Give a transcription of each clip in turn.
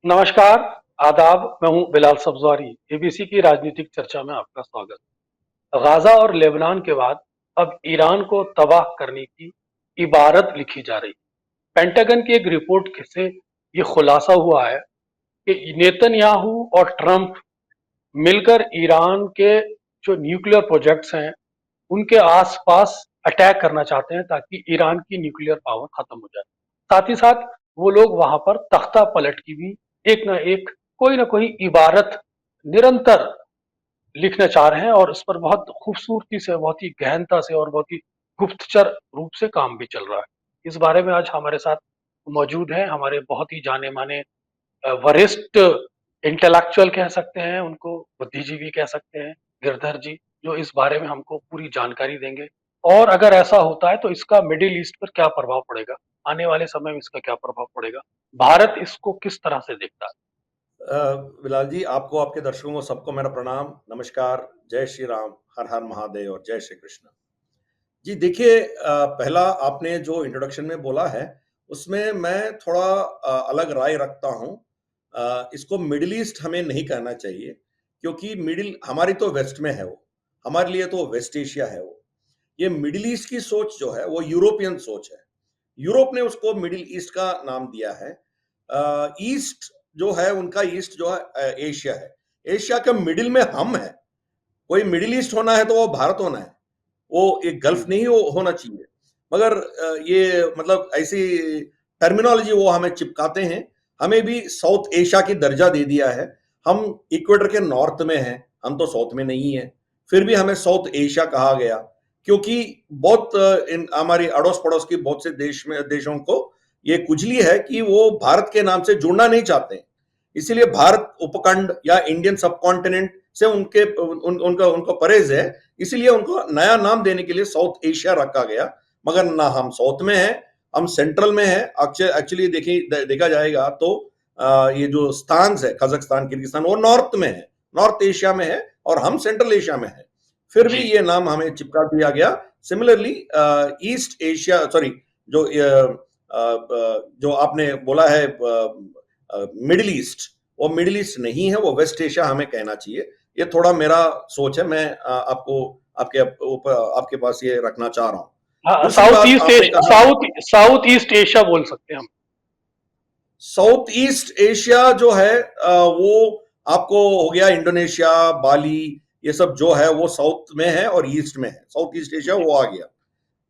नमस्कार, आदाब। मैं हूं बिलाल सब्ज़वारी। एबीसी की राजनीतिक चर्चा में आपका स्वागत। गाजा और लेबनान के बाद अब ईरान को तबाह करने की इबारत लिखी जा रही। पेंटागन की एक रिपोर्ट से ये खुलासा हुआ है कि नेतन्याहू और ट्रंप मिलकर ईरान के जो न्यूक्लियर प्रोजेक्ट्स हैं उनके आसपास अटैक करना चाहते हैं ताकि ईरान की न्यूक्लियर पावर खत्म हो जाए। साथ ही साथ वो लोग वहां पर तख्ता पलट की भी एक ना एक कोई ना कोई इबारत निरंतर लिखना चाह रहे हैं और इस पर बहुत खूबसूरती से, बहुत ही गहनता से और बहुत ही गुप्तचर रूप से काम भी चल रहा है। इस बारे में आज हमारे साथ मौजूद हैं हमारे बहुत ही जाने माने वरिष्ठ इंटेलेक्चुअल कह सकते हैं, उनको बुद्धिजीवी कह सकते हैं, गिरधर जी, जो इस बारे में हमको पूरी जानकारी देंगे। और अगर ऐसा होता है तो इसका मिडिल ईस्ट पर क्या प्रभाव पड़ेगा, आने वाले समय में इसका क्या प्रभाव पड़ेगा, भारत इसको किस तरह से देखता है। बिलाल जी, आपको, आपके दर्शकों को, सबको मेरा प्रणाम, नमस्कार, जय श्री राम, हर हर महादेव और जय श्री कृष्ण। जी देखिए, पहला आपने जो इंट्रोडक्शन में बोला है, उसमें मैं थोड़ा अलग राय रखता हूँ। इसको मिडिल ईस्ट हमें नहीं कहना चाहिए, क्योंकि मिडिल हमारी तो वेस्ट में है वो, हमारे लिए तो वेस्ट एशिया है वो। ये मिडिल ईस्ट की सोच जो है वो यूरोपियन सोच है। यूरोप ने उसको मिडिल ईस्ट का नाम दिया है। ईस्ट जो है उनका, ईस्ट जो है एशिया है। एशिया के मिडिल में हम है। कोई मिडिल ईस्ट होना है तो वो भारत होना है, वो एक गल्फ नहीं होना चाहिए। मगर ये मतलब ऐसी टर्मिनोलॉजी वो हमें चिपकाते हैं। हमें भी साउथ एशिया की दर्जा दे दिया है। हम इक्वेटर के नॉर्थ में हैं, हम तो साउथ में नहीं है, फिर भी हमें साउथ एशिया कहा गया, क्योंकि बहुत इन हमारी अड़ोस पड़ोस की बहुत से देशों को ये कुचली है कि वो भारत के नाम से जुड़ना नहीं चाहते। इसीलिए भारत उपखंड या इंडियन सब कॉन्टिनेंट से उनका उनको परहेज है। इसीलिए उनको नया नाम देने के लिए साउथ एशिया रखा गया। मगर ना हम साउथ में हैं, हम सेंट्रल में हैं। एक्चुअली देखा जाएगा तो ये जो स्थान है, कजाकिस्तान, किर्गिस्तान, वो नॉर्थ में है, नॉर्थ एशिया में है, और हम सेंट्रल एशिया में है। फिर भी जी। ये नाम हमें चिपका दिया गया। सिमिलरली ईस्ट एशिया, सॉरी, जो जो आपने बोला है मिडिल ईस्ट, वो मिडिल ईस्ट नहीं है, वो वेस्ट एशिया हमें कहना चाहिए। ये थोड़ा मेरा सोच है, मैं आपको आपके ऊपर आपके पास ये रखना चाह रहा हूँ। हाँ, दूसरी बात आपने कहा, साउथ ईस्ट एशिया बोल सकते हैं हम। साउथ ईस्ट एशिया जो है वो आपको हो गया इंडोनेशिया, बाली, ये सब जो है वो साउथ में है और ईस्ट में है। साउथ ईस्ट एशिया जी वो आ गया।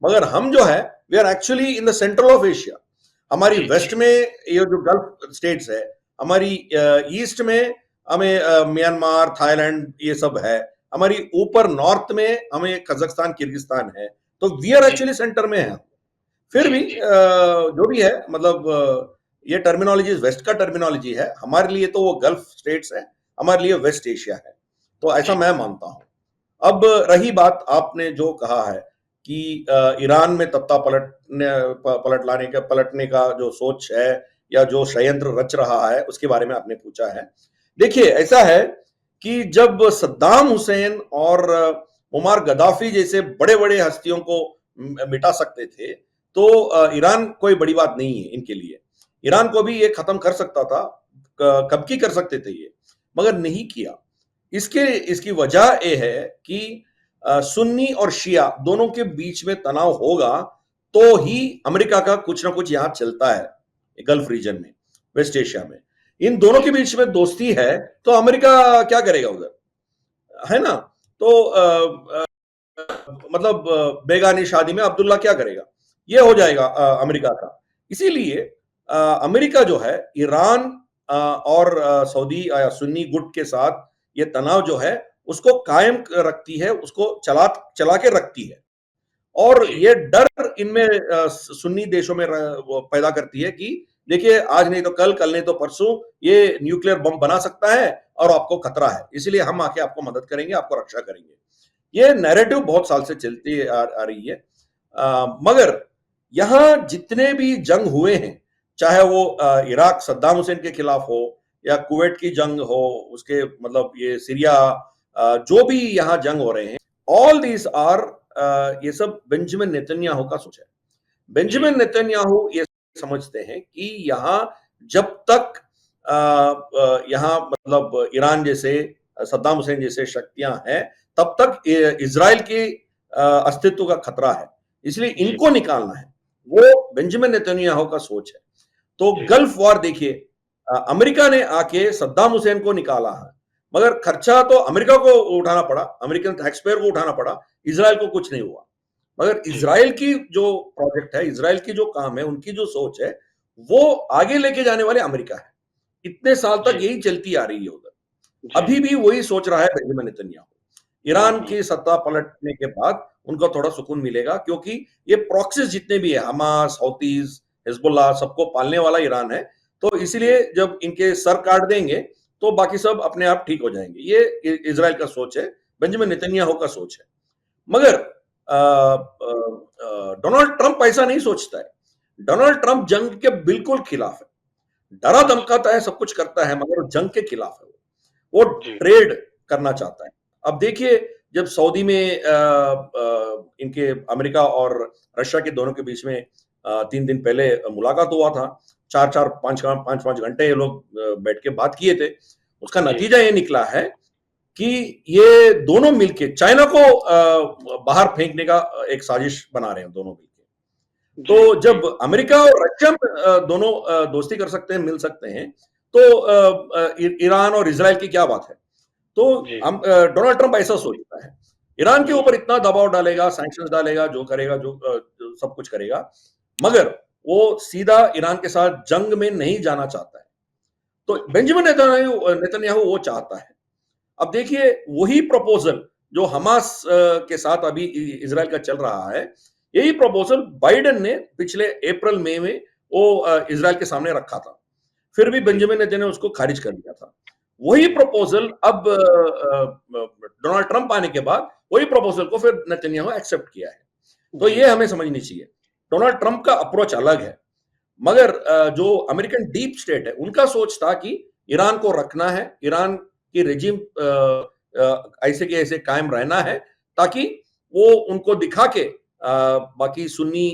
मगर हम जो है, we are actually in the central of Asia. हमारी जी जी। वेस्ट में ये जो गल्फ स्टेट्स है, हमारी ईस्ट में हमें म्यांमार, थाईलैंड, ये सब है। हमारी ऊपर नॉर्थ में हमें कजाकिस्तान, किर्गिस्तान है। तो वी आर जी एक्चुअली सेंटर में है। फिर जी भी जी। जो भी है, मतलब ये टर्मिनोलॉजी वेस्ट का टर्मिनोलॉजी है। हमारे लिए तो वो गल्फ स्टेट्स है, हमारे लिए वेस्ट एशिया है। तो ऐसा जी मैं मानता हूं। अब रही बात आपने जो कहा है कि ईरान में तख्ता पलटने का जो सोच है या जो षड्यंत्र रच रहा है, उसके बारे में आपने पूछा है। देखिए, ऐसा है कि जब सद्दाम हुसैन और उमर गद्दाफी जैसे बड़े बड़े हस्तियों को मिटा सकते थे, तो ईरान कोई बड़ी बात नहीं है इनके लिए। ईरान को भी ये खत्म कर सकता था, कब की कर सकते थे ये, मगर नहीं किया। इसके इसकी वजह यह है कि सुन्नी और शिया दोनों के बीच में तनाव होगा तो ही अमेरिका का कुछ ना कुछ यहां चलता है। गल्फ रीजन में, वेस्ट एशिया में इन दोनों जी के बीच में दोस्ती है, तो अमेरिका क्या करेगा उधर, है ना? तो मतलब बेगानी शादी में अब्दुल्ला क्या करेगा, ये हो जाएगा अमेरिका का। इसीलिए अमेरिका जो है ईरान और सऊदी सुन्नी गुट के साथ ये तनाव जो है उसको कायम रखती है, उसको चला चला के रखती है। और जी ये डर इनमें सुन्नी देशों में वो पैदा करती है कि देखिए, आज नहीं तो कल, कल नहीं तो परसों ये न्यूक्लियर बम बना सकता है और आपको खतरा है, इसलिए हम आके आपको मदद करेंगे, आपको रक्षा करेंगे। ये नैरेटिव बहुत साल से चलती आ रही है। मगर यहां जितने भी जंग हुए हैं, चाहे वो इराक सद्दाम हुसैन के खिलाफ हो या कुवैत की जंग हो, उसके मतलब ये सीरिया, जो भी यहां जंग हो रहे हैं, ऑल दीज आर, ये सब बेंजामिन नेतन्याहू का सोच है। जी। बेंजामिन नेतन्याहू ये समझते हैं कि यहां जब तक यहाँ मतलब ईरान जैसे, सद्दाम हुसैन जैसे शक्तियां हैं, तब तक इजराइल के अस्तित्व का खतरा है, इसलिए जी, इनको निकालना है। वो बेंजामिन नेतन्याहू का सोच है। तो जी, गल्फ वॉर देखिए, अमेरिका ने आके सद्दाम हुसैन को निकाला है, मगर खर्चा तो अमेरिका को उठाना पड़ा, अमेरिकन टैक्स पेयर को उठाना पड़ा, इजराइल को कुछ नहीं हुआ। मगर जी, इजराइल की जो प्रोजेक्ट है, इजराइल की जो काम है, उनकी जो सोच है, वो आगे लेके जाने वाले अमेरिका है। इतने साल तक जी, यही चलती आ रही है उधर। जी। अभी भी वही सोच रहा है बेंजामिन नेतन्याहू। हुँ, ईरान हुँ। की सत्ता पलटने के बाद उनको थोड़ा सुकून मिलेगा, क्योंकि ये प्रॉक्सीज जितने भी है, हमास, हौतीज, हिजबुल्लाह, सबको पालने वाला ईरान है। तो जी, इसीलिए जब इनके सर काट देंगे तो बाकी सब अपने आप ठीक हो जाएंगे। ये इजराइल का सोच है, बेंजामिन नेतन्याहू का सोच है। मगर डोनाल्ड ट्रंप ऐसा नहीं सोचता है। डोनाल्ड ट्रंप जंग के बिल्कुल खिलाफ है, डरा अच्छा, धमकाता है, सब कुछ करता है, मगर वो जंग के खिलाफ है। वो जी, ट्रेड करना चाहता है। अब देखिए, जब सऊदी में इनके अमेरिका और रशिया के दोनों के बीच में 3 दिन पहले मुलाकात हुआ था, 4-4 5-5 घंटे ये लोग बैठ के बात किए थे। उसका जी, नतीजा ये निकला है कि ये दोनों मिलके चाइना को बाहर फेंकने का एक साजिश बना रहे हैं दोनों मिलके। जी, तो जी, जब अमेरिका और रशिया दोनों दोस्ती कर सकते हैं, मिल सकते हैं, तो ईरान और इजराइल की क्या बात है? तो जी, हम डोनाल्ड ट्रंप ऐसा सोचता है, ईरान के जी, ऊपर इतना दबाव डालेगा, सैंक्शंस डालेगा, जो करेगा, जो सब कुछ करेगा, मगर वो सीधा ईरान के साथ जंग में नहीं जाना चाहता है। तो बेंजामिन नेतन्याहू नेतन्याहू वो चाहता है। अब देखिए, वही प्रपोजल जो हमास के साथ अभी इजराइल का चल रहा है, यही प्रपोजल बाइडेन ने पिछले अप्रैल मई में वो इजराइल के सामने रखा था। फिर भी जी, बेंजामिन नेतन्याहू ने उसको खारिज कर दिया था। वही प्रपोजल अब डोनाल्ड ट्रंप आने के बाद वही प्रपोजल को फिर नेतन्याहू एक्सेप्ट किया है। तो जी, ये हमें समझनी चाहिए। डोनाल्ड ट्रंप का अप्रोच अलग है, मगर जो अमेरिकन डीप स्टेट है, उनका सोच था कि ईरान को रखना है, ईरान की रेजिम ऐसे के ऐसे कायम रहना है, ताकि वो उनको दिखा के बाकी सुन्नी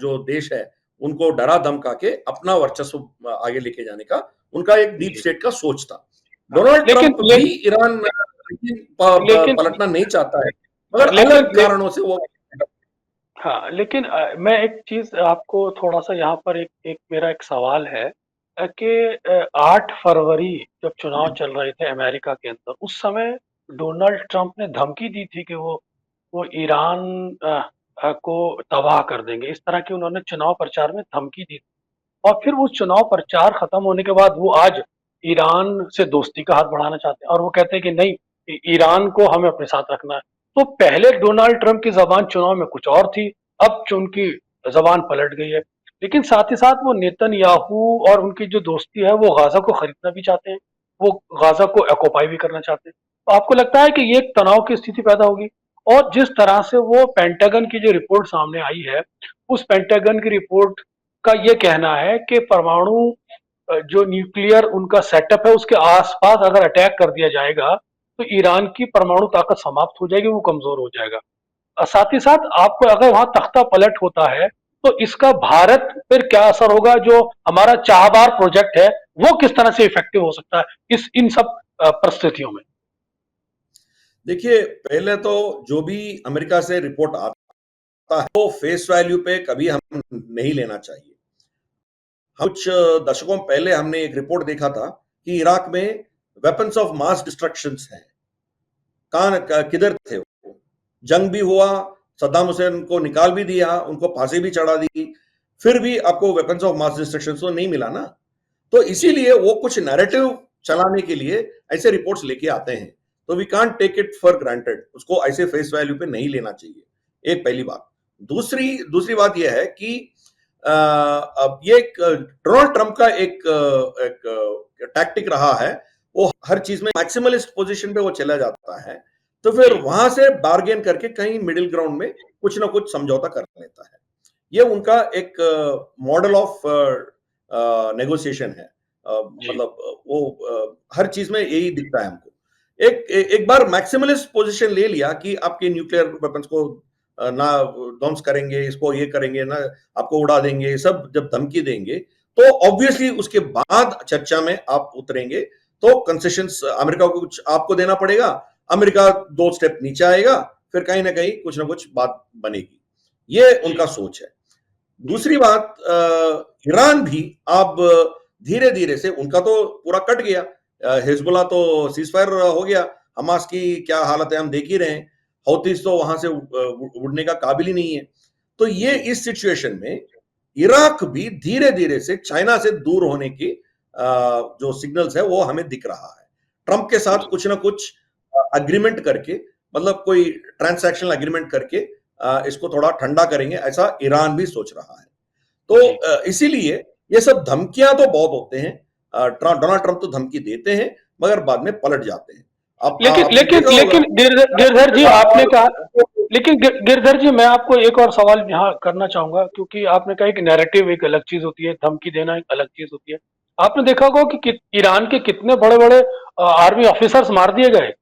जो देश है, उनको डरा धमका के अपना वर्चस्व आगे लेके जाने का उनका एक डीप जी। स्टेट का सोच था। हाँ, डोनाल्ड लेकिन ट्रंप भी लेक ईरान लेकिन पलटना नहीं चाहता है, मगर लेकिन अलग ले कारणों से वो। हाँ, लेकिन मैं एक चीज़ आपको थोड़ा-सा यहाँ पर एक एक मेरा एक सवाल है कि 8 फरवरी जब चुनाव चल रहे थे अमेरिका के अंदर, उस समय डोनाल्ड ट्रंप ने धमकी दी थी कि वो ईरान को तबाह कर देंगे। इस तरह की उन्होंने चुनाव प्रचार में धमकी दी। और फिर वो चुनाव प्रचार खत्म होने के बाद वो आज ईरान से दोस्ती का हाथ बढ़ाना चाहते हैं और वो कहते हैं कि नहीं, ईरान को हमें अपने साथ रखना है। तो पहले डोनाल्ड ट्रंप की जबान चुनाव में कुछ और थी, अब उनकी जबान पलट गई है। लेकिन साथ ही साथ वो नेतन्याहू और उनकी जो दोस्ती है वो गाजा को खरीदना भी चाहते हैं, वो गाजा को ऑक्युपाई भी करना चाहते हैं। तो आपको लगता है कि ये एक तनाव की स्थिति पैदा होगी? और जिस तरह से वो पेंटागन की जो रिपोर्ट सामने आई है, उस पेंटागन की रिपोर्ट का ये कहना है कि परमाणु जो न्यूक्लियर उनका सेटअप है उसके आसपास अगर अटैक कर दिया जाएगा तो ईरान की परमाणु ताकत समाप्त हो जाएगी, वो कमजोर हो जाएगा। साथ ही साथ आपको अगर वहां तख्ता पलट होता है तो इसका भारत पर क्या असर होगा? जो हमारा चाहबार प्रोजेक्ट है वो किस तरह से इफेक्टिव हो सकता है इस इन सब परिस्थितियों में? देखिए, पहले तो जो भी अमेरिका से रिपोर्ट आता है, वो फेस वैल्यू पे कभी हम नहीं लेना चाहिए। कुछ दशकों पहले हमने एक रिपोर्ट देखा था कि इराक में वेपन्स ऑफ मास डिस्ट्रक्शन हैं। कहाँ किधर थे वो? जंग भी हुआ, सद्दाम हुसैन को निकाल भी दिया, उनको फांसी भी चढ़ा दी, फिर भी आपको वेपन्स ऑफ मास डिस्ट्रक्शन तो नहीं मिला ना। तो जी, इसीलिए वो कुछ नैरेटिव चलाने के लिए ऐसे रिपोर्ट्स लेके आते हैं। तो we can't take it for granted, उसको ऐसे फेस वैल्यू पे नहीं लेना चाहिए। एक पहली बात। दूसरी दूसरी बात यह है कि अब ये डोनाल्ड ट्रंप का एक टैक्टिक रहा है, वो हर चीज में मैक्सिमलिस्ट पोजीशन पे वो चला जाता है, तो फिर जी, वहां से बार्गेन करके कहीं मिडिल ग्राउंड में कुछ ना कुछ समझौता कर लेता है। ये उनका एक मॉडल ऑफ नेगोशिएशन है। जी, मतलब वो हर चीज में यही दिखता है हमको। एक बार मैक्सिमलिस्ट पोजीशन ले लिया कि आपके न्यूक्लियर वेपन्स को ना ध्वंस करेंगे, इसको ये करेंगे ना, आपको उड़ा देंगे, सब जब धमकी देंगे, तो ऑब्वियसली उसके बाद चर्चा में आप उतरेंगे तो कंसेशंस अमेरिका को कुछ आपको देना पड़ेगा, अमेरिका 2 स्टेप नीचे आएगा, फिर कहीं ना कहीं कुछ ना कुछ बात बनेगी। ये जी, उनका सोच है। जी, दूसरी बात, ईरान भी अब धीरे धीरे से उनका तो पूरा कट गया, हिजबुल्लाह तो सीज फायर हो गया, हमास की क्या हालत है हम देख ही रहे हैं, हौतीस तो वहां से उड़ने का काबिल ही नहीं है। तो ये जी, इस सिचुएशन में इराक भी धीरे धीरे से चाइना से दूर होने की जो सिग्नल्स है वो हमें दिख रहा है। ट्रंप के साथ जी, कुछ ना कुछ अग्रीमेंट करके, मतलब कोई ट्रांसैक्शनल अग्रीमेंट करके इसको थोड़ा ठंडा करेंगे, ऐसा ईरान भी सोच रहा है। तो जी। इसीलिए ये सब धमकियां तो बहुत होते हैं, डोनाल्ड ट्रंप तो धमकी देते हैं मगर बाद में पलट जाते हैं। अब लेकिन आपने लेकिन देखा होगा लेकिन गिरधर जी आपने कहा, लेकिन गिरधर जी मैं आपको एक और सवाल यहाँ करना चाहूंगा, क्योंकि आपने कहा कि नैरेटिव एक अलग चीज होती है, धमकी देना एक अलग चीज होती है। आपने देखा होगा कि ईरान के कितने बड़े बड़े आर्मी ऑफिसर्स मार दिए गए।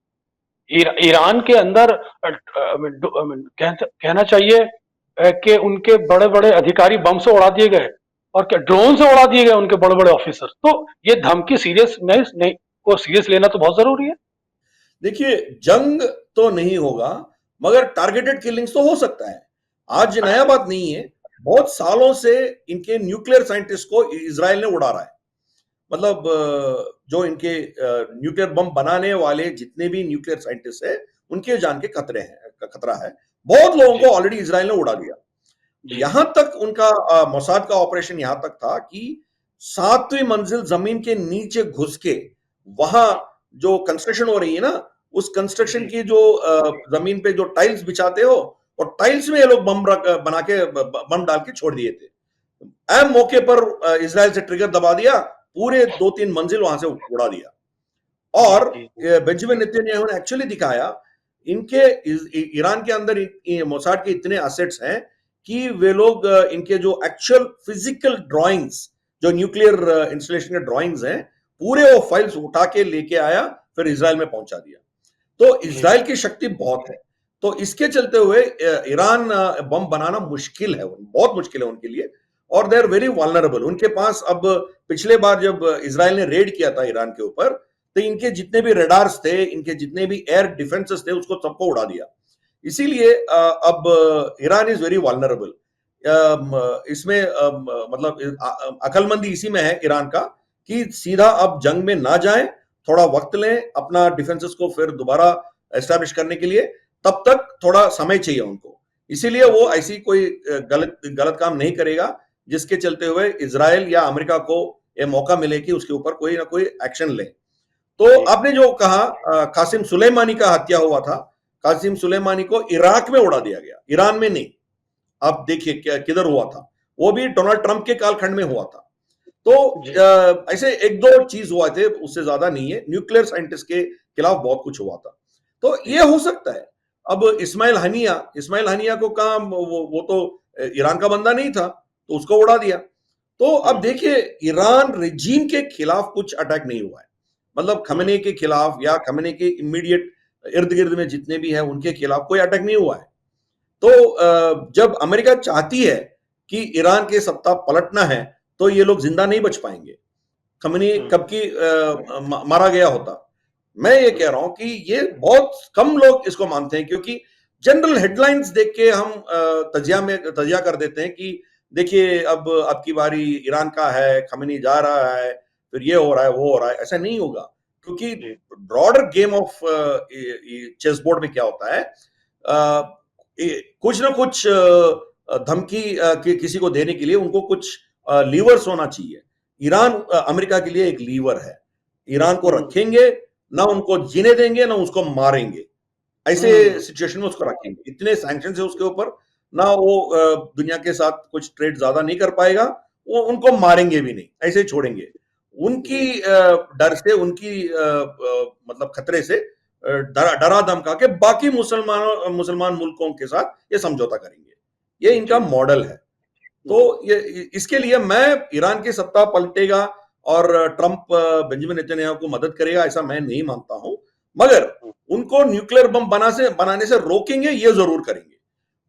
ईरान के अंदर कहना चाहिए कि उनके बड़े बड़े अधिकारी बम से उड़ा दिए गए, और क्या ड्रोन से उड़ा दिए गए उनके बड़े बड़े ऑफिसर। तो ये धमकी सीरियस नहीं को सीरियस लेना तो बहुत जरूरी है। देखिए, जंग तो नहीं होगा मगर टारगेटेड किलिंग्स तो हो सकता है। आज नया बात नहीं है, बहुत सालों से इनके न्यूक्लियर साइंटिस्ट को इजराइल ने उड़ा रहा है। मतलब जो इनके न्यूक्लियर बम बनाने वाले जितने भी न्यूक्लियर साइंटिस्ट है उनके जान के खतरा है। बहुत लोगों जी, को ऑलरेडी इजराइल ने उड़ा दिया। जी, यहां तक उनका मोसाद का ऑपरेशन यहां तक था कि 7वीं मंजिल जमीन के नीचे घुस के वहां जो कंस्ट्रक्शन हो रही है ना, उस कंस्ट्रक्शन जी, की जो जमीन पे जो टाइल्स बिछाते हो, और टाइल्स में ये लोग बम बना के बम डाल के छोड़ दिए थे। एम मौके पर इसराइल से ट्रिगर दबा दिया, पूरे 2-3 मंजिल वहां से उड़ा दिया। जी, और जी, बेंजामिन नेतन्याहू ने एक्चुअली दिखाया, इनके ईरान के अंदर मोसाड के इतने एसेट्स हैं कि वे लोग इनके जो एक्चुअल फिजिकल ड्राइंग्स, जो न्यूक्लियर इंस्टॉलेशन के ड्राइंग्स हैं, पूरे वो फाइल्स उठा के लेके आया, फिर इसराइल में पहुंचा दिया। तो जी, इसराइल की शक्ति बहुत है। तो इसके चलते हुए ईरान बम बनाना मुश्किल है, बहुत मुश्किल है उनके लिए। और दे आर वेरी वल्नरेबल। उनके पास अब, पिछले बार जब इसराइल ने रेड किया था ईरान के ऊपर, तो इनके जितने भी रडार्स थे, इनके जितने भी एयर डिफेंसेस थे, उसको सबको उड़ा दिया। इसीलिए अब ईरान इज वेरी वल्नरेबल। इसमें मतलब अकलमंदी इसी में है ईरान का कि सीधा अब जंग में ना जाए, थोड़ा वक्त लें अपना डिफेंसेस को फिर दोबारा एस्टैब्लिश करने के लिए, तब तक थोड़ा समय चाहिए उनको। इसीलिए वो जी, ऐसी कोई गलत गलत काम नहीं करेगा जिसके चलते हुए इसराइल या अमेरिका को ये मौका मिले कि उसके ऊपर कोई ना कोई एक्शन ले। तो जी, आपने जो कहा, कासिम सुलेमानी का हत्या हुआ था, कासिम सुलेमानी को इराक में उड़ा दिया गया, ईरान में नहीं। आप देखिए क्या किधर हुआ था, वो भी डोनाल्ड ट्रंप के कालखंड में हुआ था। तो जी, ऐसे एक दो चीज हुआ थे, उससे ज्यादा नहीं है। न्यूक्लियर साइंटिस्ट के खिलाफ बहुत कुछ हुआ था। तो जी, ये हो सकता है। अब इस्माइल हनिया को कहा, वो तो ईरान का बंदा नहीं था, तो उसको उड़ा दिया। तो अब हम्म, देखिए, ईरान रिजीम के खिलाफ कुछ अटैक नहीं हुआ है। मतलब हम्म, खमेनी के खिलाफ या खमेनी के इमीडिएट इर्द गिर्द में जितने भी हैं उनके खिलाफ कोई अटैक नहीं हुआ है। तो जब अमेरिका चाहती है कि ईरान के सत्ता पलटना है, तो ये लोग जिंदा नहीं बच पाएंगे। खमेनी हम्म, कब की मारा गया होता। मैं ये कह रहा हूं कि ये बहुत कम लोग इसको मानते हैं, क्योंकि जनरल हेडलाइंस देख के हम तजिया कर देते हैं कि देखिए अब की बारी ईरान का है, खमेनी जा रहा है, फिर ये हो रहा है, वो हो रहा है। ऐसा नहीं होगा, क्योंकि जी, broader game of chess board में क्या होता है, कुछ ना कुछ धमकी किसी को देने के लिए उनको कुछ लीवर्स होना चाहिए। ईरान अमेरिका के लिए एक लीवर है। ईरान को हम्म, रखेंगे, ना उनको जीने देंगे, ना उसको मारेंगे। ऐसे हम्म, सिचुएशन में उसको रखेंगे। इतने सैंक्शन है उसके ऊपर, ना वो दुनिया के साथ कुछ ट्रेड ज्यादा नहीं कर पाएगा, वो उनको मारेंगे भी नहीं, ऐसे ही छोड़ेंगे। उनकी जी, डर से, उनकी मतलब खतरे से डरा धमका के बाकी मुसलमान मुल्कों के साथ ये समझौता करेंगे। ये इनका जी, मॉडल है। तो हम्म, ये इसके लिए मैं, ईरान की सत्ता पलटेगा और ट्रंप बेंजामिन नेतन्याहू को मदद करेगा, ऐसा मैं नहीं मानता हूं। मगर हम्म, उनको न्यूक्लियर बम बनाने से रोकेंगे, ये जरूर करेंगे।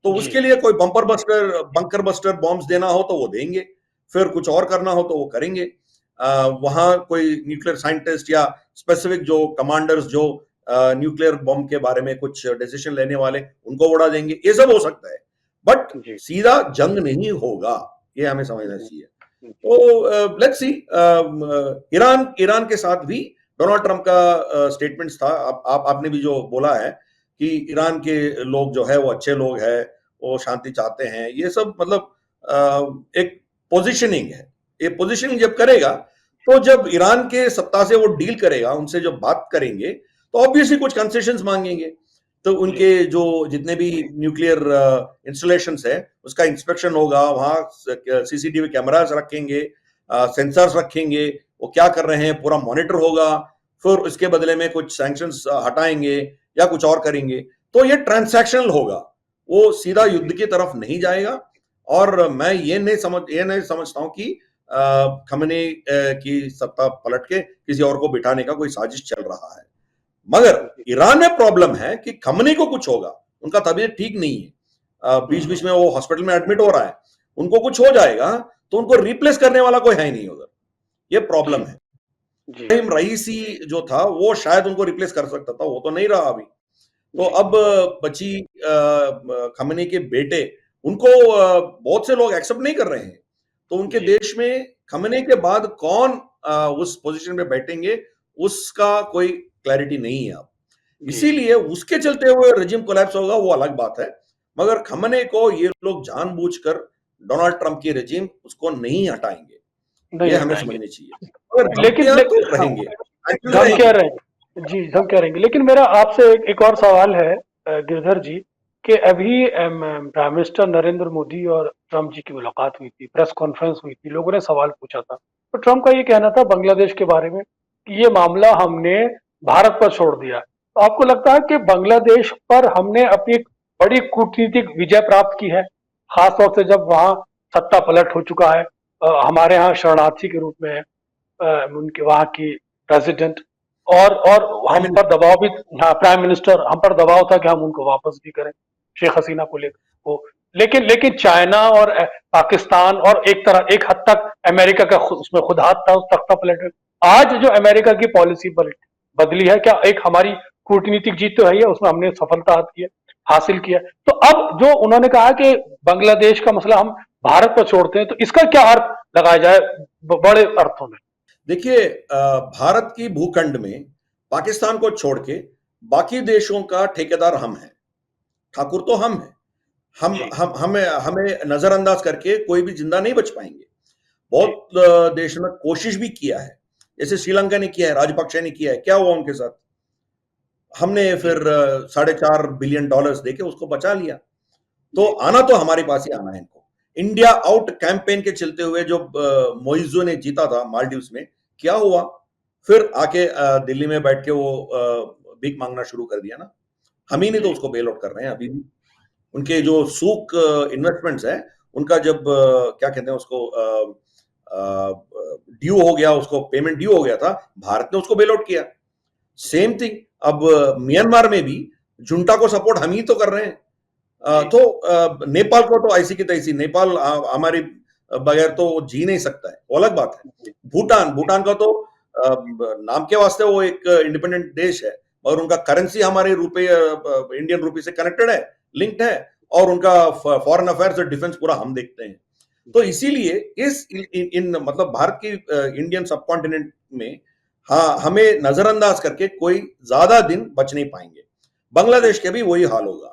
तो जी, उसके लिए कोई बंकर बस्टर बॉम्ब्स देना हो तो वो देंगे। फिर कुछ और करना हो तो वो करेंगे। वहां कोई न्यूक्लियर साइंटिस्ट या स्पेसिफिक जो कमांडर्स जो न्यूक्लियर बॉम्ब के बारे में कुछ डिसीजन लेने वाले, उनको उड़ा देंगे, ये सब हो सकता है, बट जी, सीधा जंग नहीं होगा, ये हमें समझना जी, चाहिए। जी, तो लेट्स सी, ईरान ईरान के साथ भी डोनाल्ड ट्रंप का स्टेटमेंट्स था। आपने भी जो बोला है कि ईरान के लोग जो है वो अच्छे लोग हैं, वो शांति चाहते हैं, ये सब मतलब एक पोजीशनिंग है। ये पोजीशनिंग जब करेगा, तो जब ईरान के सत्ता से वो डील करेगा, उनसे जब बात करेंगे, तो ऑब्वियसली कुछ कंसेशंस मांगेंगे। तो जी, उनके जो जितने भी न्यूक्लियर इंस्टॉलेशंस है, उसका इंस्पेक्शन होगा, वहां सीसीटीवी कैमरास रखेंगे, सेंसर्स रखेंगे, वो क्या कर रहे हैं पूरा मॉनिटर होगा, फिर उसके बदले में कुछ सैंक्शंस हटाएंगे या कुछ और करेंगे। तो ये ट्रांसैक्शनल होगा, वो सीधा युद्ध की तरफ नहीं जाएगा। और मैं ये नहीं समझता हूं कि खमेनी की सत्ता पलट के किसी और को बिठाने का कोई साजिश चल रहा है। मगर जी, ईरान में प्रॉब्लम है कि खमनी को कुछ होगा, उनका तबीयत ठीक नहीं है, बीच बीच में वो हॉस्पिटल में एडमिट हो रहा है, उनको कुछ हो जाएगा तो उनको रिप्लेस करने वाला कोई है नहीं उधर, ये जी, प्रॉब्लम है। जी, इब्राहिम रईसी जो था वो शायद उनको रिप्लेस कर सकता था, वो तो नहीं रहा अभी। तो जी, अब बची खमेनी के बेटे, उनको बहुत से लोग एक्सेप्ट नहीं कर रहे हैं। तो उनके जी, देश में खमेनी के बाद कौन उस पोजीशन पे बैठेंगे, उसका कोई क्लैरिटी नहीं है अब। जी, इसीलिए उसके चलते हुए रेजिम कोलैप्स होगा, वो अलग बात है। मगर खमेनी को ये लोग जानबूझकर डोनाल्ड ट्रंप की रेजिम उसको नहीं हटाएंगे, नहीं ये हमें हटाएंगे। समझनी चाहिए। मगर लेकिन धमकियां तो लेकिन हाँ, रहेंगे, sanctions हम कह रहेंगे। रहे हैं जी, हम कह रहे हैं, लेकिन मेरा आपसे एक और सवाल है गिरधर जी, कि अभी प्राइम मिनिस्टर नरेंद्र मोदी और ट्रम्प जी की मुलाकात हुई थी, प्रेस कॉन्फ्रेंस हुई थी, लोगों ने सवाल पूछा था, तो ट्रम्प का ये कहना था बांग्लादेश के बारे में कि ये मामला हमने भारत पर छोड़ दिया। तो आपको लगता है कि बांग्लादेश पर हमने अपनी एक बड़ी कूटनीतिक विजय प्राप्त की है, खासतौर से जब वहां सत्ता पलट हो चुका है, हमारे यहाँ शरणार्थी के रूप में है उनके वहाँ की प्रेसिडेंट, और प्राइम हम पर मिनिस्टर। दबाव भी, हाँ प्राइम मिनिस्टर, हम पर दबाव था कि हम उनको वापस भी करें, शेख हसीना को लेकर वो। लेकिन लेकिन चाइना और पाकिस्तान और एक तरह एक हद तक अमेरिका का उसमें खुद हाथ था उस तख्ता पलट में। आज जो अमेरिका की पॉलिसी बदली है, क्या एक हमारी कूटनीतिक जीत तो है ही है, उसमें हमने सफलता हासिल किया। तो अब जो उन्होंने कहा कि बांग्लादेश का मसला हम भारत पर छोड़ते हैं, तो इसका क्या अर्थ लगाया जाए बड़े अर्थों में? देखिए, भारत की भूखंड में पाकिस्तान को छोड़ के बाकी देशों का ठेकेदार हम हैं, ठाकुर तो हम हैं। जी, हमें हमें नजरअंदाज करके कोई भी जिंदा नहीं बच पाएंगे। जी, बहुत देश ने कोशिश भी किया है, जैसे श्रीलंका ने किया है, राजपक्षे ने किया है, क्या हुआ उनके साथ? हमने जी, फिर $4.5 बिलियन देके उसको बचा लिया। तो जी, आना तो हमारे पास ही आना है इनको। इंडिया आउट कैंपेन के चलते हुए जो मोइजो ने जीता था मालदीव्स में, क्या हुआ? फिर आके दिल्ली में बैठ के वो भीख मांगना शुरू कर दिया ना। हम ही नहीं तो जी, उसको बेल आउट कर रहे हैं अभी भी। उनके जो सूक इन्वेस्टमेंट्स है, उनका जब क्या कहते हैं उसको, ड्यू हो गया, उसको पेमेंट ड्यू हो गया था, भारत ने उसको बेल आउट किया। सेम थिंग अब म्यांमार में भी जुंटा को सपोर्ट हम ही तो कर रहे हैं। जी, तो नेपाल को तो ऐसी की तैसी, नेपाल हमारी बगैर तो जी नहीं सकता है, वो अलग बात है। जी, भूटान भूटान का तो नाम के वास्ते वो एक इंडिपेंडेंट देश है, और उनका करेंसी हमारे रुपए इंडियन रुपी से कनेक्टेड है, लिंक्ड है, और उनका फॉरेन अफेयर्स और डिफेंस पूरा हम देखते हैं। तो जी, इसीलिए इस इन मतलब भारत की इंडियन सब कॉन्टिनेंट में, हाँ, हमें नजरअंदाज करके कोई ज्यादा दिन बच नहीं पाएंगे। बांग्लादेश के भी वही हाल होगा।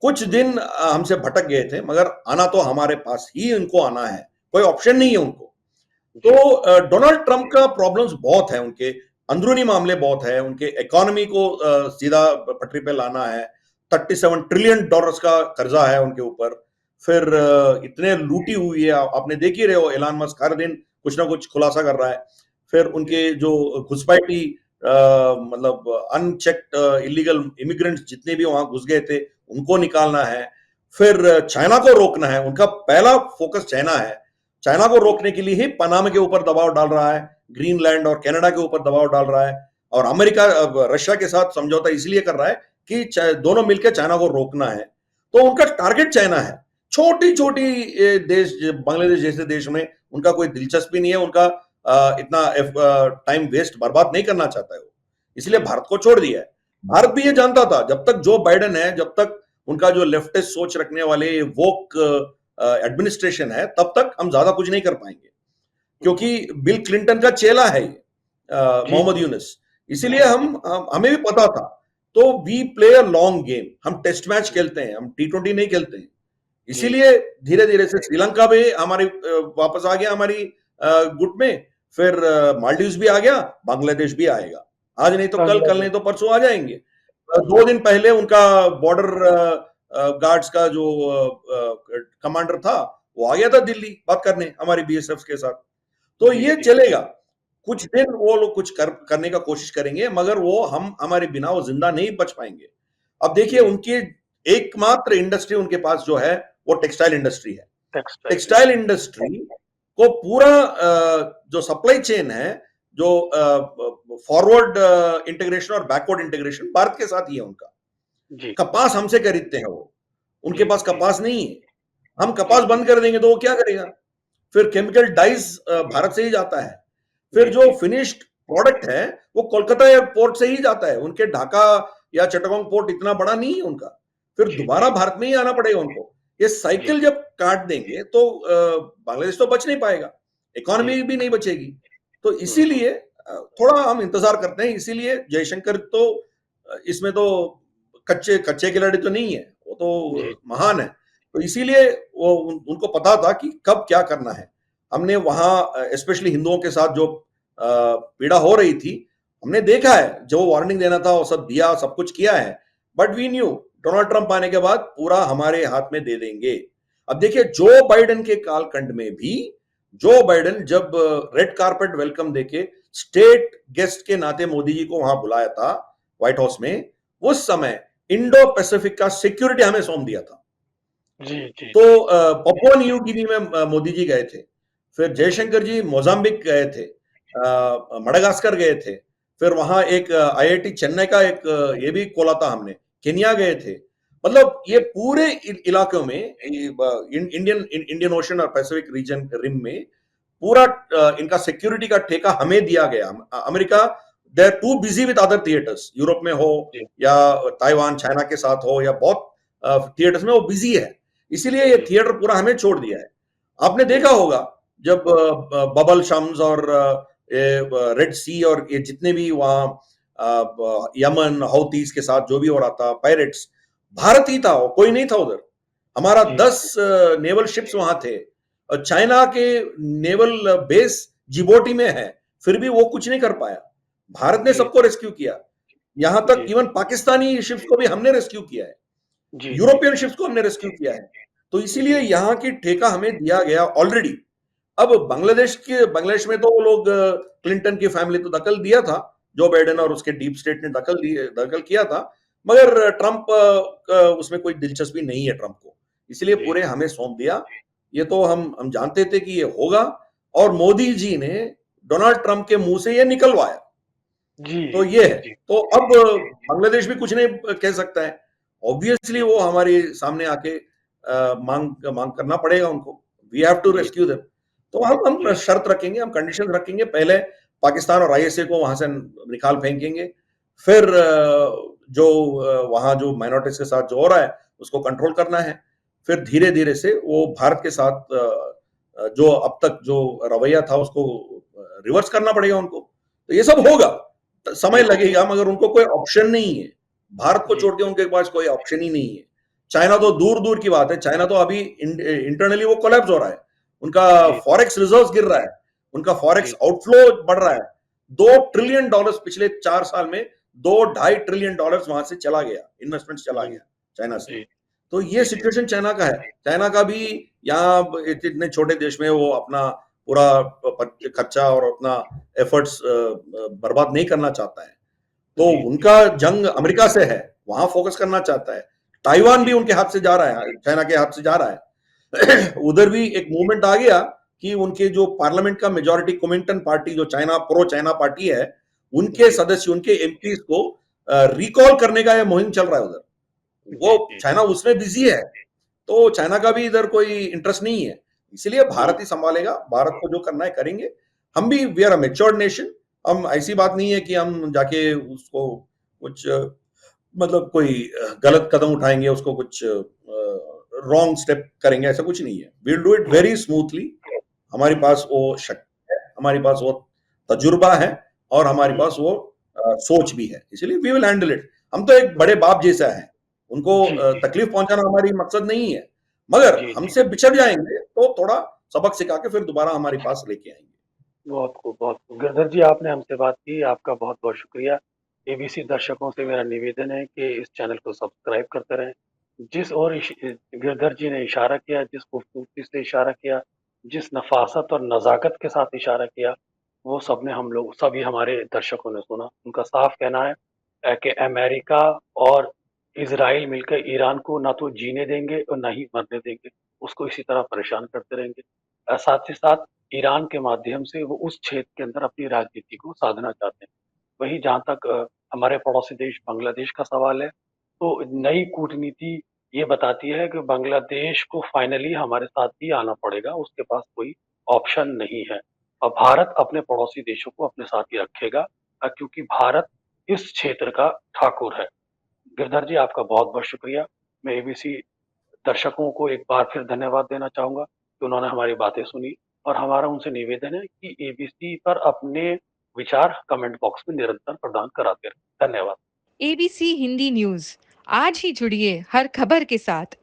कुछ दिन हमसे भटक गए थे, मगर आना तो हमारे पास ही उनको आना है, कोई ऑप्शन नहीं है उनको। जी, तो डोनाल्ड ट्रंप का प्रॉब्लम्स बहुत है, उनके अंदरूनी मामले बहुत है, उनके इकोनॉमी को सीधा पटरी पे लाना है। $37 ट्रिलियन का कर्जा है उनके ऊपर। फिर इतने लूटी हुई है, आपने देख ही रहे हो, एलान मस्क हर दिन कुछ ना कुछ खुलासा कर रहा है। फिर जी, उनके जो घुसपैठी मतलब अनचेक्ड इलीगल इमिग्रेंट्स जितने भी वहां घुस गए थे, उनको निकालना है। फिर चाइना को रोकना है, उनका पहला फोकस चाइना है। चाइना को रोकने के लिए ही पनामा के ऊपर दबाव डाल रहा है, ग्रीनलैंड और कनाडा के ऊपर दबाव डाल रहा है, और अमेरिका रशिया के साथ समझौता इसलिए कर रहा है कि दोनों मिलकर चाइना को रोकना है। तो उनका टारगेट चाइना है। छोटी छोटी देश, बांग्लादेश जैसे देश में उनका कोई दिलचस्पी नहीं है, उनका इतना टाइम वेस्ट बर्बाद नहीं करना चाहता है वो, इसलिए भारत को छोड़ दिया है। भारत भी ये जानता था जब तक जो बाइडेन है, जब तक उनका जो लेफ्टिस्ट सोच रखने वाले वोक एडमिनिस्ट्रेशन है, तब तक हम ज्यादा कुछ नहीं कर पाएंगे, क्योंकि बिल क्लिंटन का चेला है मोहम्मद यूनुस। इसीलिए हमें भी पता था। तो we play a long game, हम टेस्ट मैच खेलते हैं, हम T20 नहीं खेलते हैं। इसीलिए धीरे धीरे से श्रीलंका भी हमारी वापस आ गया हमारी गुट में, फिर मालदीव्स भी आ गया, बांग्लादेश भी आएगा, आज नहीं तो कल, कल नहीं तो परसों आ जाएंगे। 2 दिन पहले उनका बॉर्डर गार्ड्स का जो कमांडर था वो आ गया था दिल्ली बात करने हमारी BSF के साथ। तो ये चलेगा, कुछ दिन वो लोग कुछ करने का कोशिश करेंगे, मगर वो हमारे बिना वो जिंदा नहीं बच पाएंगे। अब देखिए, उनकी एकमात्र इंडस्ट्री उनके पास जो है वो टेक्सटाइल इंडस्ट्री है। टेक्सटाइल इंडस्ट्री को पूरा जो सप्लाई चेन है, जो फॉरवर्ड इंटीग्रेशन और बैकवर्ड इंटीग्रेशन भारत के साथ ही है उनका। कपास हमसे खरीदते हैं वो, उनके पास कपास नहीं है। हम कपास बंद कर देंगे तो वो क्या करेगा? फिर केमिकल डाइज भारत से ही जाता है, फिर जो फिनिश्ड प्रोडक्ट है वो कोलकाता एयरपोर्ट से ही जाता है, उनके ढाका या चटगांव पोर्ट इतना बड़ा नहीं है उनका, फिर दोबारा भारत में ही आना पड़ेगा उनको। ये साइकिल जब काट देंगे तो बांग्लादेश तो बच नहीं पाएगा, इकोनॉमी भी नहीं बचेगी। तो इसीलिए थोड़ा हम इंतजार करते हैं। इसीलिए जयशंकर तो इसमें तो कच्चे कच्चे खिलाड़ी तो नहीं है, वो तो महान है। तो इसीलिए वो उनको पता था कि कब क्या करना है। हमने वहां स्पेशली हिंदुओं के साथ जो पीड़ा हो रही थी, हमने देखा है, जो वार्निंग देना था वो सब दिया, सब कुछ किया है। But we knew Donald Trump आने के बाद पूरा हमारे हाथ में दे देंगे। अब देखिए, जो बाइडेन के कालखंड में भी जो बाइडेन जब रेड कारपेट वेलकम देके स्टेट गेस्ट के नाते मोदी जी को वहां बुलाया था व्हाइट हाउस में, उस समय इंडो पैसिफिक का सिक्योरिटी हमें सौंप दिया था। तो पपुआ न्यू गिनी में मोदी जी गए थे, फिर जयशंकर जी मोजाम्बिक गए थे, मडागास्कर गए थे, फिर वहां एक IIT चेन्नई का एक ये भी खोला था हमने, केन्या गए थे। मतलब ये पूरे इलाकों में इंडियन ओशन और पैसिफिक रीजन रिम में पूरा इनका सिक्योरिटी का ठेका हमें दिया गया। America they are too busy with other theatres, Europe में हो या ताइवान चाइना के साथ हो या बहुत थिएटर्स में वो बिजी है, इसीलिए ये थिएटर पूरा हमें छोड़ दिया है। आपने देखा होगा जब बबल शम्स और रेड सी और ये जितने भी वहां यमन हौतीस के साथ जो भी हो रहा था, पायरेट्स, भारत ही था, कोई नहीं था उधर। हमारा 10 नेवल शिप्स वहां थे, और चाइना के नेवल बेस जिबोटी में है, फिर भी वो कुछ नहीं कर पाया। भारत ने सबको रेस्क्यू किया, यहां तक इवन पाकिस्तानी शिप्स को भी हमने रेस्क्यू किया है, यूरोपियन शिप्स को हमने रेस्क्यू किया है। तो इसीलिए यहाँ की ठेका हमें दिया गया ऑलरेडी। अब बांग्लादेश में तो वो लोग क्लिंटन की फैमिली तो दखल दिया था, जो बाइडेन और उसके डीप स्टेट ने दखल किया था, मगर ट्रंप उसमें कोई दिलचस्पी नहीं है ट्रंप को, इसलिए पूरे हमें सौंप दिया। ये तो हम जानते थे कि ये होगा, और मोदी जी ने डोनाल्ड ट्रंप के मुंह से ये निकलवाया। तो ये है। तो अब बांग्लादेश भी कुछ नहीं कह सकता है, ऑब्वियसली वो हमारे सामने आके मांग करना पड़ेगा उनको, we have to rescue them. तो हम शर्त रखेंगे, हम कंडीशन रखेंगे, पहले पाकिस्तान और ISA को वहां से निकाल फेंकेंगे, फिर जो वहां जो माइनॉरिटीज के साथ जो हो रहा है उसको कंट्रोल करना है, फिर धीरे धीरे से वो भारत के साथ जो अब तक जो रवैया था उसको रिवर्स करना पड़ेगा उनको। तो ये सब होगा, समय लगेगा, मगर उनको कोई ऑप्शन नहीं है, भारत को छोड़ के उनके पास कोई ऑप्शन ही नहीं है। चाइना तो दूर दूर की बात है, चाइना तो अभी इंटरनली वो कोलैप्स हो रहा है, उनका फॉरेक्स रिजर्व्स गिर रहा है, उनका फॉरेक्स आउटफ्लो बढ़ रहा है। $2 ट्रिलियन पिछले 4 साल में, $2.5 ट्रिलियन वहां से चला गया, इन्वेस्टमेंट चला गया चाइना से। तो ये सिचुएशन चाइना का है। चाइना का भी यहाँ इतने छोटे देश में वो अपना पूरा खर्चा और अपना एफर्ट्स बर्बाद नहीं करना चाहता है। तो उनका जंग अमेरिका से है, वहां फोकस करना चाहता है। ताइवान भी उनके हाथ से जा रहा है, चाइना के हाथ से जा रहा है। उधर भी एक मूवमेंट आ गया कि उनके जो पार्लियामेंट का मेजॉरिटी कुमिंटन पार्टी, जो चाइना प्रो चाइना पार्टी है, उनके सदस्य, उनके MPs को रिकॉल करने का यह मुहिम चल रहा है उधर। वो चाइना उसमें बिजी है, तो चाइना का भी इधर कोई इंटरेस्ट नहीं है। इसलिए जी, भारत ही संभालेगा, भारत को जो करना है करेंगे। हम भी we are a matured nation. हम ऐसी बात नहीं है कि हम जाके उसको कुछ मतलब कोई गलत कदम उठाएंगे, उसको कुछ रॉन्ग स्टेप करेंगे, ऐसा कुछ नहीं है। We'll do it very smoothly. हमारे पास वो शक्ति है, हमारे पास वो तजुर्बा है, और हमारे हुँ, पास वो सोच भी है, इसलिए वी विल हैंडल इट। हम तो एक बड़े बाप जैसा है, उनको जी, जी, तकलीफ पहुंचाना हमारी मकसद नहीं है। मगर जी, जी। हमसे बिछड़ जाएंगे तो थोड़ा सबक सिखा के फिर दोबारा हमारे पास लेके आएंगे। बहुत खूब, बहुत खूब। गिरधर जी, आपने हमसे बात की, आपका बहुत-बहुत शुक्रिया। एबीसी दर्शकों से मेरा निवेदन है कि इस चैनल को सब्सक्राइब करते रहें। जिस ओर गिरधर जी ने इशारा किया, जिस खूबसूरती से इशारा किया, जिस नफ़ासत और नज़ाकत के साथ इशारा किया, वो सबने हम लोग सभी हमारे दर्शकों ने सुना। उनका साफ कहना है कि अमेरिका और इज़राइल मिलकर ईरान को ना तो जीने देंगे और ना ही मरने देंगे। उसको इसी तरह परेशान करते रहेंगे। साथ ही साथ ईरान के माध्यम से वो उस क्षेत्र के अंदर अपनी राजनीति को साधना चाहते हैं। वहीं जहाँ तक हमारे पड़ोसी देश बांग्लादेश का सवाल है, तो नई कूटनीति ये बताती है कि बांग्लादेश को फाइनली हमारे साथ ही आना पड़ेगा, उसके पास कोई ऑप्शन नहीं है। और भारत अपने पड़ोसी देशों को अपने साथ ही रखेगा, क्योंकि भारत इस क्षेत्र का ठाकुर है। गिरधर जी, आपका बहुत-बहुत शुक्रिया। मैं एबीसी दर्शकों को एक बार फिर धन्यवाद देना चाहूँगा कि उन्होंने हमारी बातें सुनी, और हमारा उनसे निवेदन है कि एबीसी पर अपने विचार कमेंट बॉक्स में निरंतर प्रदान कराते रहें। धन्यवाद। एबीसी हिंदी न्यूज आज ही जुड़िए हर खबर के साथ